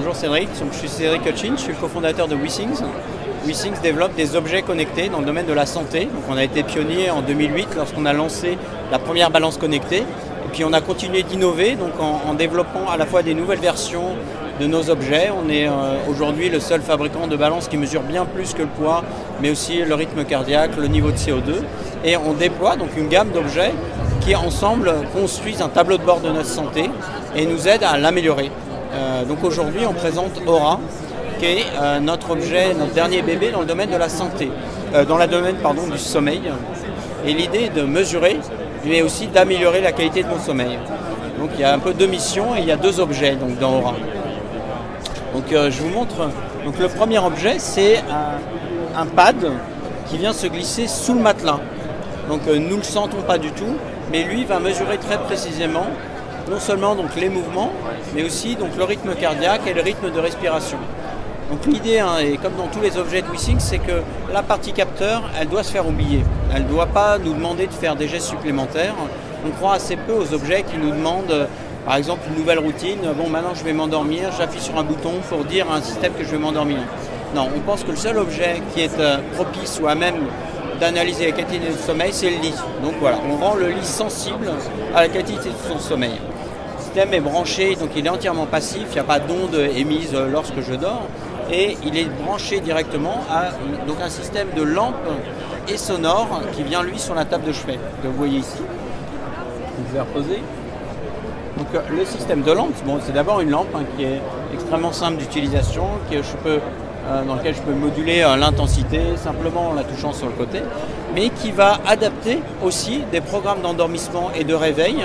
bonjour Cédric, je suis Cédric Kotchin, je suis le cofondateur de WeThings. WeThings développe des objets connectés dans le domaine de la santé. Donc on a été pionnier en 2008 lorsqu'on a lancé la première balance connectée. Et puis on a continué d'innover donc en développant à la fois des nouvelles versions de nos objets. On est aujourd'hui le seul fabricant de balance qui mesure bien plus que le poids, mais aussi le rythme cardiaque, le niveau de CO2. Et on déploie donc une gamme d'objets qui ensemble construisent un tableau de bord de notre santé et nous aident à l'améliorer. Donc aujourd'hui on présente Aura, qui est notre objet, notre dernier bébé dans le domaine de la santé, dans le domaine du sommeil. Et l'idée est de mesurer, mais aussi d'améliorer la qualité de mon sommeil. Donc il y a un peu deux missions et il y a deux objets donc, dans Aura. Donc je vous montre, donc, le premier objet c'est un pad qui vient se glisser sous le matelas. Donc nous ne le sentons pas du tout, mais lui va mesurer très précisément non seulement donc, les mouvements, mais aussi donc, le rythme cardiaque et le rythme de respiration. Donc l'idée, et comme dans tous les objets de WeThings, c'est que la partie capteur, elle doit se faire oublier. Elle ne doit pas nous demander de faire des gestes supplémentaires. On croit assez peu aux objets qui nous demandent, par exemple, une nouvelle routine. Bon, maintenant je vais m'endormir, j'appuie sur un bouton pour dire à un système que je vais m'endormir. Non, on pense que le seul objet qui est propice ou à même d'analyser la qualité du sommeil, c'est le lit. Donc voilà, on rend le lit sensible à la qualité de son sommeil. Le système est branché, donc il est entièrement passif, il n'y a pas d'onde émise lorsque je dors. Et il est branché directement à donc un système de lampe et sonore qui vient lui sur la table de chevet que vous voyez ici. Vous pouvez reposer. Donc le système de lampe, bon, c'est d'abord une lampe qui est extrêmement simple d'utilisation, dans lequel je peux moduler l'intensité simplement en la touchant sur le côté, mais qui va adapter aussi des programmes d'endormissement et de réveil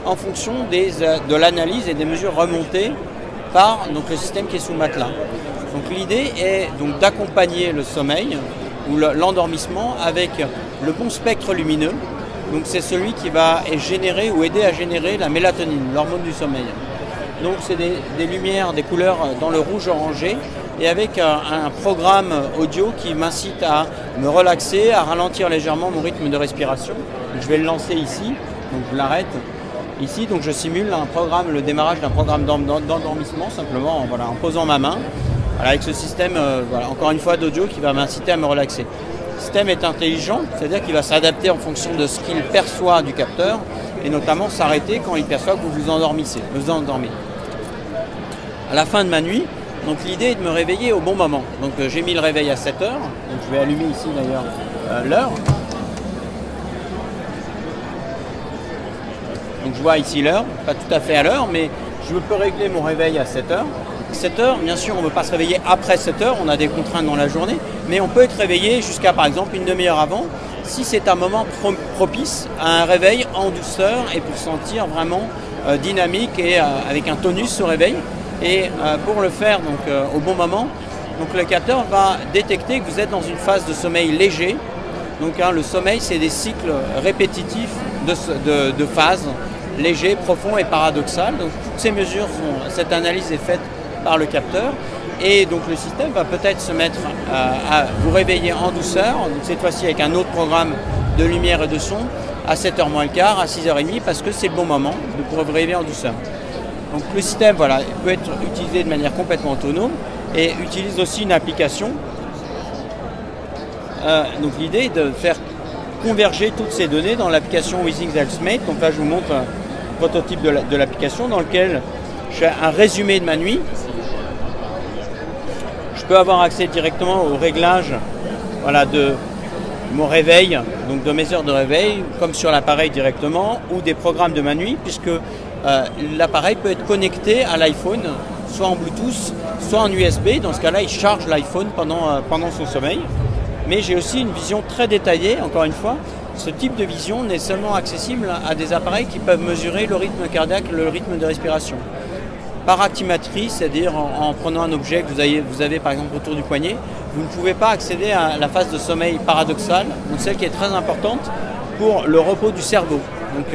en fonction de l'analyse et des mesures remontées par donc, le système qui est sous le matelas. Donc l'idée est donc d'accompagner le sommeil ou l'endormissement avec le bon spectre lumineux. Donc c'est celui qui va générer ou aider à générer la mélatonine, l'hormone du sommeil. Donc c'est des lumières, des couleurs dans le rouge orangé et avec un programme audio qui m'incite à me relaxer, à ralentir légèrement mon rythme de respiration. Donc, je vais le lancer ici, donc je l'arrête ici. Donc je simule le démarrage d'un programme d'endormissement simplement en posant ma main. Voilà, avec ce système, encore une fois, d'audio qui va m'inciter à me relaxer. Le système est intelligent, c'est-à-dire qu'il va s'adapter en fonction de ce qu'il perçoit du capteur et notamment s'arrêter quand il perçoit que vous vous endormez. À la fin de ma nuit, donc l'idée est de me réveiller au bon moment. Donc j'ai mis le réveil à 7 heures, donc je vais allumer ici d'ailleurs l'heure. Donc je vois ici l'heure, pas tout à fait à l'heure, mais je peux régler mon réveil à 7 heures. 7 heures, bien sûr, on ne peut pas se réveiller après 7 heures, on a des contraintes dans la journée, mais on peut être réveillé jusqu'à par exemple une demi-heure avant, si c'est un moment propice à un réveil en douceur et pour sentir vraiment dynamique et avec un tonus au réveil. Et pour le faire donc, au bon moment, donc, le capteur va détecter que vous êtes dans une phase de sommeil léger. Donc le sommeil, c'est des cycles répétitifs de phases, léger, profond et paradoxal. Donc toutes ces mesures, cette analyse est faite par le capteur et donc le système va peut-être se mettre à vous réveiller en douceur, donc cette fois-ci avec un autre programme de lumière et de son à 7h moins le quart, à 6h30 parce que c'est le bon moment de pouvoir vous réveiller en douceur. Donc le système peut être utilisé de manière complètement autonome et utilise aussi une application. Donc l'idée est de faire converger toutes ces données dans l'application WeThings HealthMate. Donc là je vous montre un prototype de l'application dans lequel je fais un résumé de ma nuit. Je peux avoir accès directement au réglage de mon réveil, donc de mes heures de réveil, comme sur l'appareil directement, ou des programmes de ma nuit, puisque l'appareil peut être connecté à l'iPhone, soit en Bluetooth, soit en USB. Dans ce cas-là, il charge l'iPhone pendant son sommeil. Mais j'ai aussi une vision très détaillée, encore une fois. Ce type de vision n'est seulement accessible à des appareils qui peuvent mesurer le rythme cardiaque, le rythme de respiration. Par actimétrie, c'est-à-dire en prenant un objet que vous avez par exemple autour du poignet, vous ne pouvez pas accéder à la phase de sommeil paradoxale, donc celle qui est très importante pour le repos du cerveau. Donc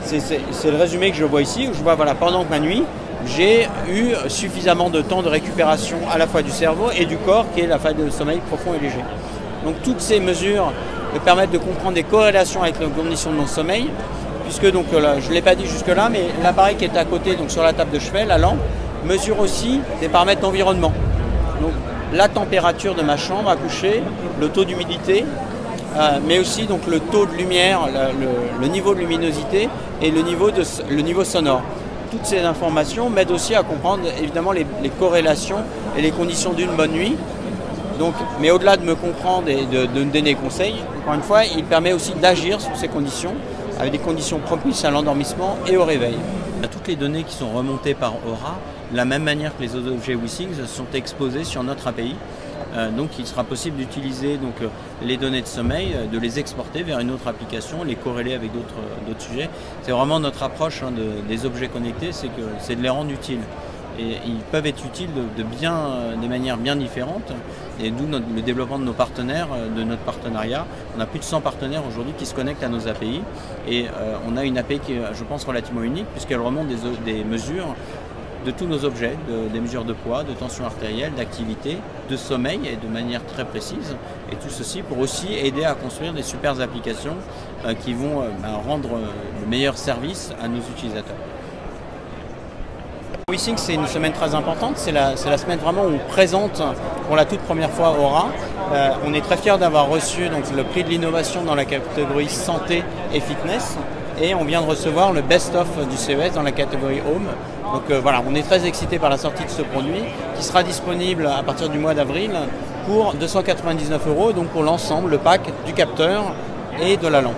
c'est le résumé que je vois ici, où je vois pendant ma nuit, j'ai eu suffisamment de temps de récupération à la fois du cerveau et du corps, qui est la phase de sommeil profond et léger. Donc toutes ces mesures me permettent de comprendre des corrélations avec les conditions de mon sommeil, puisque donc, je ne l'ai pas dit jusque-là, mais l'appareil qui est à côté, donc sur la table de chevet, la lampe, mesure aussi des paramètres d'environnement. Donc la température de ma chambre à coucher, le taux d'humidité, mais aussi donc, le taux de lumière, le niveau de luminosité et le niveau sonore. Toutes ces informations m'aident aussi à comprendre évidemment les corrélations et les conditions d'une bonne nuit. Donc, mais au-delà de me comprendre et de me donner des conseils, encore une fois, il permet aussi d'agir sur ces conditions, avec des conditions propices à l'endormissement et au réveil. Toutes les données qui sont remontées par Aura, de la même manière que les autres objets WeSings, sont exposées sur notre API. Donc il sera possible d'utiliser les données de sommeil, de les exporter vers une autre application, les corréler avec d'autres sujets. C'est vraiment notre approche des objets connectés, c'est de les rendre utiles. Et ils peuvent être utiles de manières bien différentes, et d'où le développement de nos partenaires, de notre partenariat. On a plus de 100 partenaires aujourd'hui qui se connectent à nos API, et on a une API qui est, je pense, relativement unique, puisqu'elle remonte des mesures de tous nos objets, des mesures de poids, de tension artérielle, d'activité, de sommeil, et de manière très précise. Et tout ceci pour aussi aider à construire des super applications qui vont rendre le meilleur service à nos utilisateurs. WeSings, c'est une semaine très importante, c'est la semaine vraiment où on présente pour la toute première fois Aura. On est très fiers d'avoir reçu le prix de l'innovation dans la catégorie santé et fitness, et on vient de recevoir le best-of du CES dans la catégorie home. Donc voilà, on est très excités par la sortie de ce produit qui sera disponible à partir du mois d'avril pour 299 €, donc pour l'ensemble, le pack du capteur et de la lampe.